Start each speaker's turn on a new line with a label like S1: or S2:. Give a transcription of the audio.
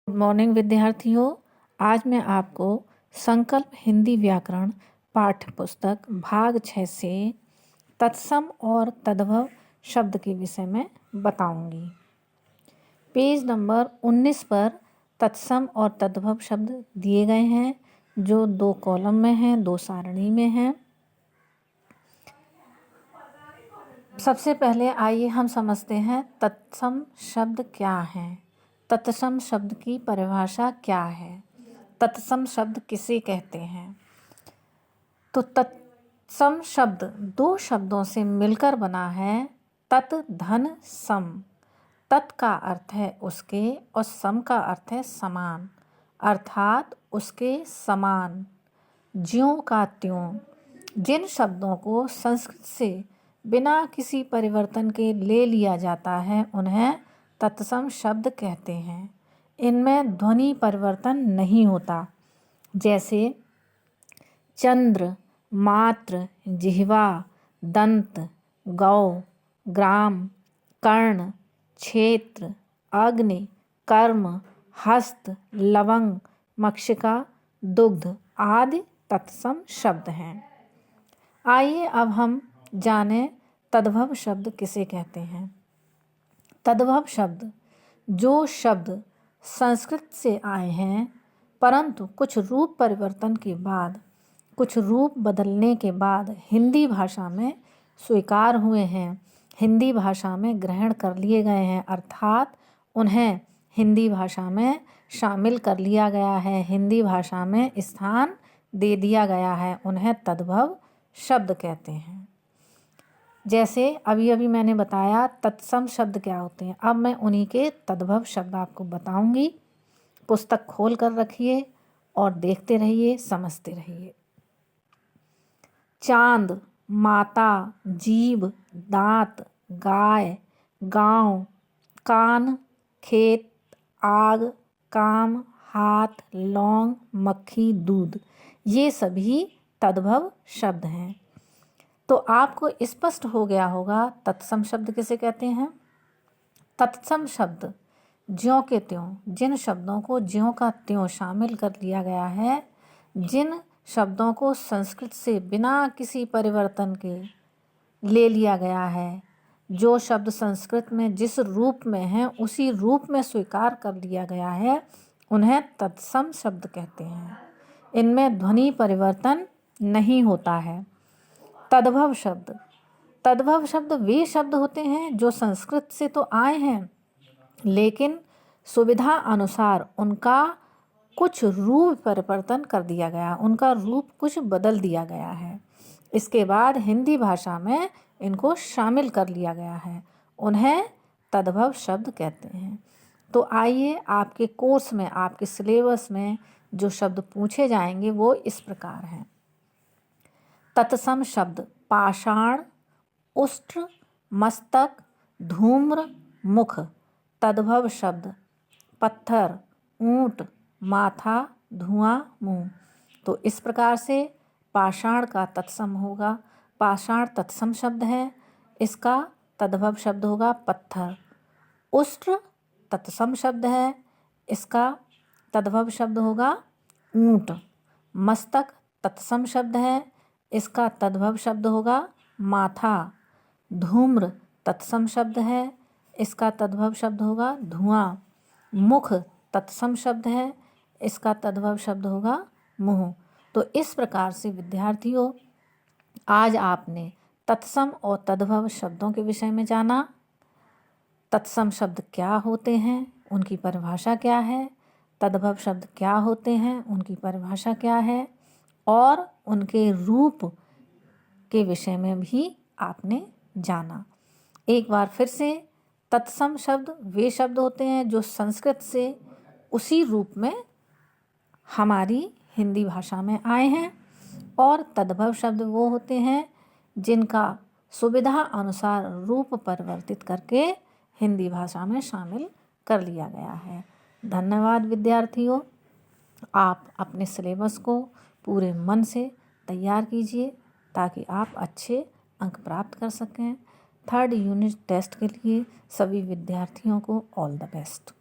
S1: Good morning विद्यार्थियों। आज मैं आपको संकल्प हिंदी व्याकरण पाठ्य पुस्तक भाग 6 से तत्सम और तद्भव शब्द के विषय में बताऊंगी। पेज नंबर 19 पर तत्सम और तद्भव शब्द दिए गए हैं, जो 2 कॉलम में हैं, 2 सारणी में हैं। सबसे पहले आइए हम समझते हैं तत्सम शब्द क्या है। तत्सम शब्द की परिभाषा क्या है, तत्सम शब्द किसे कहते हैं। तो तत्सम शब्द 2 शब्दों से मिलकर बना है। तत् धन सम। तत् का अर्थ है उसके और सम का अर्थ है समान, अर्थात उसके समान, ज्यों का त्यों। जिन शब्दों को संस्कृत से बिना किसी परिवर्तन के ले लिया जाता है उन्हें तत्सम शब्द कहते हैं। इनमें ध्वनि परिवर्तन नहीं होता, जैसे चंद्र, मात्र, जिह्वा, दंत, गौ, ग्राम, कर्ण, क्षेत्र, अग्नि, कर्म, हस्त, लवंग, मक्षिका, दुग्ध आदि तत्सम शब्द हैं। आइए अब हम जानें तद्भव शब्द किसे कहते हैं। तद्भव शब्द जो शब्द संस्कृत से आए हैं परंतु कुछ रूप परिवर्तन के बाद, कुछ रूप बदलने के बाद हिंदी भाषा में स्वीकार हुए हैं, हिंदी भाषा में ग्रहण कर लिए गए हैं, अर्थात उन्हें हिंदी भाषा में शामिल कर लिया गया है, हिंदी भाषा में स्थान दे दिया गया है, उन्हें तद्भव शब्द कहते हैं। जैसे अभी अभी मैंने बताया तत्सम शब्द क्या होते हैं, अब मैं उन्हीं के तद्भव शब्द आपको बताऊंगी। पुस्तक खोल कर रखिए और देखते रहिए, समझते रहिए। चांद, माता, जीभ, दांत, गाय, गांव, कान, खेत, आग, काम, हाथ, लौंग, मक्खी, दूध, ये सभी तद्भव शब्द हैं। तो आपको स्पष्ट हो गया होगा तत्सम शब्द किसे कहते हैं। तत्सम शब्द ज्यों के त्यों, जिन शब्दों को ज्यों का त्यों शामिल कर लिया गया है, जिन शब्दों को संस्कृत से बिना किसी परिवर्तन के ले लिया गया है, जो शब्द संस्कृत में जिस रूप में हैं उसी रूप में स्वीकार कर लिया गया है, उन्हें तत्सम शब्द कहते हैं। इनमें ध्वनि परिवर्तन नहीं होता है। तद्भव शब्द, तद्भव शब्द वे शब्द होते हैं जो संस्कृत से तो आए हैं लेकिन सुविधा अनुसार उनका कुछ रूप परिवर्तन कर दिया गया, उनका रूप कुछ बदल दिया गया है। इसके बाद हिंदी भाषा में इनको शामिल कर लिया गया है, उन्हें तद्भव शब्द कहते हैं। तो आइए आपके कोर्स में, आपके सिलेबस में जो शब्द पूछे जाएंगे वो इस प्रकार हैं। तत्सम शब्द पाषाण, उष्ट्र, मस्तक, धूम्र, मुख। तद्भव शब्द पत्थर, ऊंट, माथा, धुआं, मुंह। तो इस प्रकार से पाषाण का तत्सम होगा, पाषाण तत्सम शब्द है, इसका तद्भव शब्द होगा पत्थर। उष्ट्र तत्सम शब्द है, इसका तद्भव शब्द होगा ऊंट। मस्तक तत्सम शब्द है, इसका तद्भव शब्द होगा माथा। धूम्र तत्सम शब्द है, इसका तद्भव शब्द होगा धुआं। मुख तत्सम शब्द है, इसका तद्भव शब्द होगा मुंह। तो इस प्रकार से विद्यार्थियों आज आपने तत्सम और तद्भव शब्दों के विषय में जाना। तत्सम शब्द क्या होते हैं, उनकी परिभाषा क्या है, तद्भव शब्द क्या होते हैं, उनकी परिभाषा क्या है, और उनके रूप के विषय में भी आपने जाना। एक बार फिर से, तत्सम शब्द वे शब्द होते हैं जो संस्कृत से उसी रूप में हमारी हिंदी भाषा में आए हैं, और तद्भव शब्द वो होते हैं जिनका सुविधा अनुसार रूप परिवर्तित करके हिंदी भाषा में शामिल कर लिया गया है। धन्यवाद विद्यार्थियों। आप अपने सिलेबस को पूरे मन से तैयार कीजिए ताकि आप अच्छे अंक प्राप्त कर सकें। 3rd यूनिट टेस्ट के लिए सभी विद्यार्थियों को ऑल द बेस्ट।